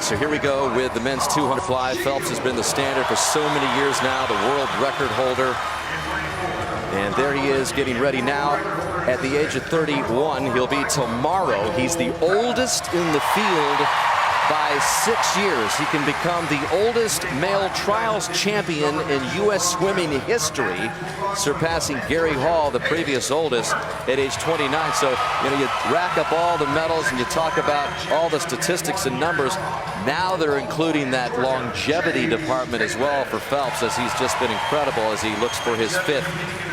right, so here we go with the men's 200 fly. Phelps has been the standard for so many years now, the world record holder. And there he is getting ready now at the age of 31. He'll be tomorrow. He's the oldest in the field by 6 years. He can become the oldest male trials champion in U.S. swimming history, surpassing Gary Hall, the previous oldest, at age 29. So, you rack up all the medals and you talk about all the statistics and numbers. Now they're including that longevity department as well for Phelps, as he's just been incredible as he looks for his 5th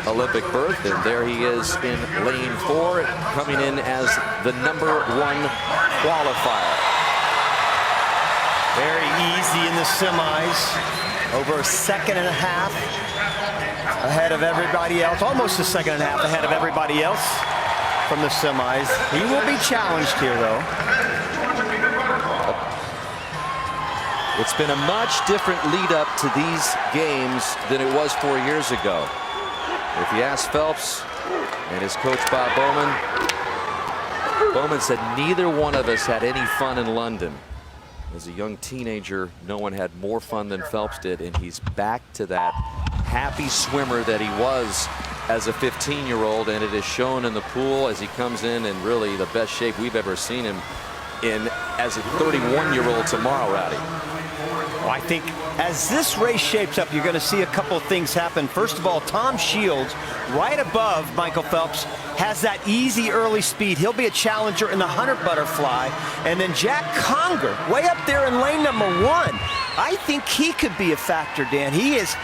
Olympic berth. And there he is in lane 4, coming in as the #1 qualifier. Very easy in the semis. Over a second and a half ahead of everybody else. Almost a second and a half ahead of everybody else from the semis. He will be challenged here, though. It's been a much different lead up to these games than it was 4 years ago. If you ask Phelps and his coach Bob Bowman said neither one of us had any fun in London. As a young teenager, no one had more fun than Phelps did, and he's back to that happy swimmer that he was as a 15-year-old, and it is shown in the pool as he comes in really the best shape we've ever seen him in as a 31-year-old tomorrow, Rowdy. Well, I think as this race shapes up, you're going to see a couple of things happen. First of all, Tom Shields, right above Michael Phelps, has that easy early speed. He'll be a challenger in the 100 butterfly. And then Jack Conger, way up there in lane #1. I think he could be a factor, Dan. He is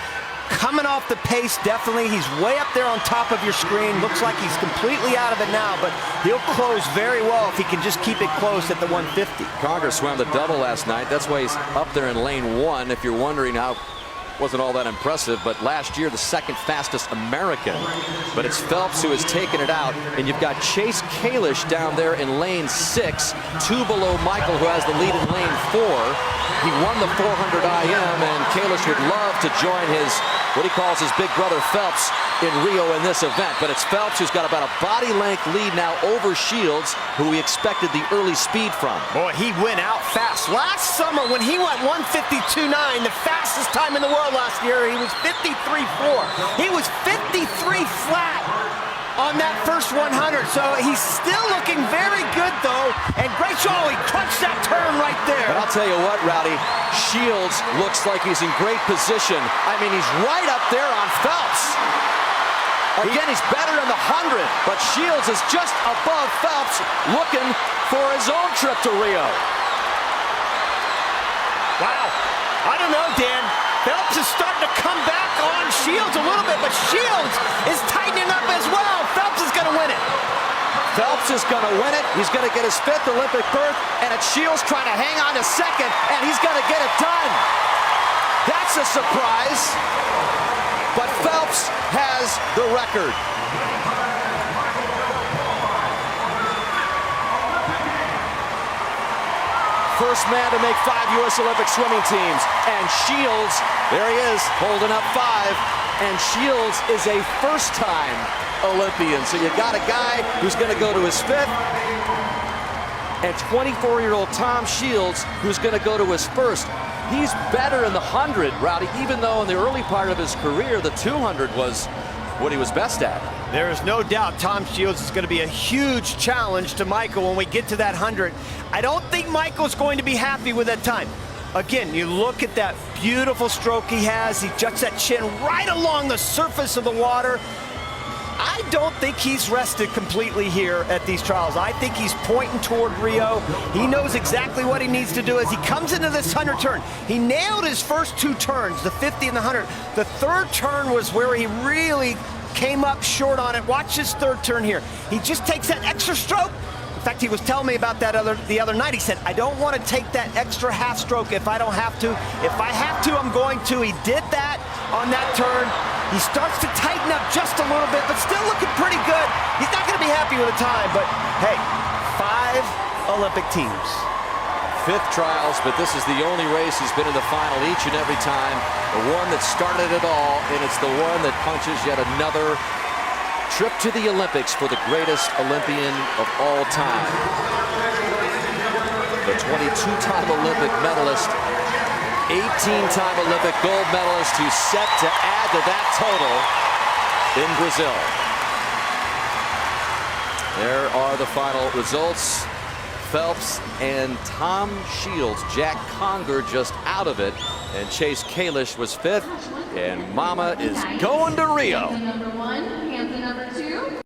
coming off the pace, definitely. He's way up there on top of your screen. Looks like he's completely out of it now, but he'll close very well if he can just keep it close at the 150. Conger swam the double last night. That's why he's up there in lane 1. If you're wondering how, wasn't all that impressive, but last year the 2nd fastest American. But it's Phelps who has taken it out, and you've got Chase Kalish down there in lane 6, 2 below Michael, who has the lead in lane 4. He won the 400 IM, and Kalish would love to join his, what he calls his big brother Phelps, in Rio in this event. But it's Phelps who's got about a body length lead now over Shields, who we expected the early speed from. Boy, he went out fast. Last summer when he went 152.9, the fastest time in the world last year, he was 53.4. He was 53 flat on that first 100. So he's still looking very good, though. And great show. He crunched that turn right there. But I'll tell you what, Rowdy, Shields looks like he's in great position. I mean, he's right up there on Phelps. Again, he's better in the 100, but Shields is just above Phelps, looking for his own trip to Rio. Wow. I don't know, Dan. Phelps is starting to come back on Shields a little bit, but Shields is tightening up as well. Phelps is going to win it. Phelps is going to win it. He's going to get his 5th Olympic berth, and it's Shields trying to hang on to 2nd, and he's going to get it done. That's a surprise. But Phelps has the record. First man to make 5 U.S. Olympic swimming teams. And Shields, there he is, holding up 5. And Shields is a first-time Olympian. So you got a guy who's going to go to his 5th. And 24-year-old Tom Shields, who's going to go to his 1st. He's better in the 100, Rowdy, even though in the early part of his career, the 200 was what he was best at. There is no doubt Tom Shields is going to be a huge challenge to Michael when we get to that 100. I don't think Michael's going to be happy with that time. Again, you look at that beautiful stroke he has. He juts that chin right along the surface of the water. I don't think he's rested completely here at these trials. I think he's pointing toward Rio. He knows exactly what he needs to do as he comes into this 100 turn. He nailed his first 2 turns, the 50 and the 100. The 3rd turn was where he really came up short on it. Watch his 3rd turn here. He just takes that extra stroke. In fact, he was telling me about that the other night. He said, I don't want to take that extra half stroke if I don't have to. If I have to, I'm going to. He did that on that turn. He starts to tighten up just a little bit, but still looking pretty good. He's not going to be happy with the time, but hey, 5 Olympic teams. 5th trials, but this is the only race he's been in the final each and every time. The one that started it all, and it's the one that punches yet another trip to the Olympics for the greatest Olympian of all time. the 22-time Olympic medalist, 18-time Olympic gold medalist, who's set to add to that total in Brazil. There are the final results. Phelps and Tom Shields. Jack Conger just out of it, and Chase Kalish was 5th, and Mama is going to Rio. Number 1, Panther number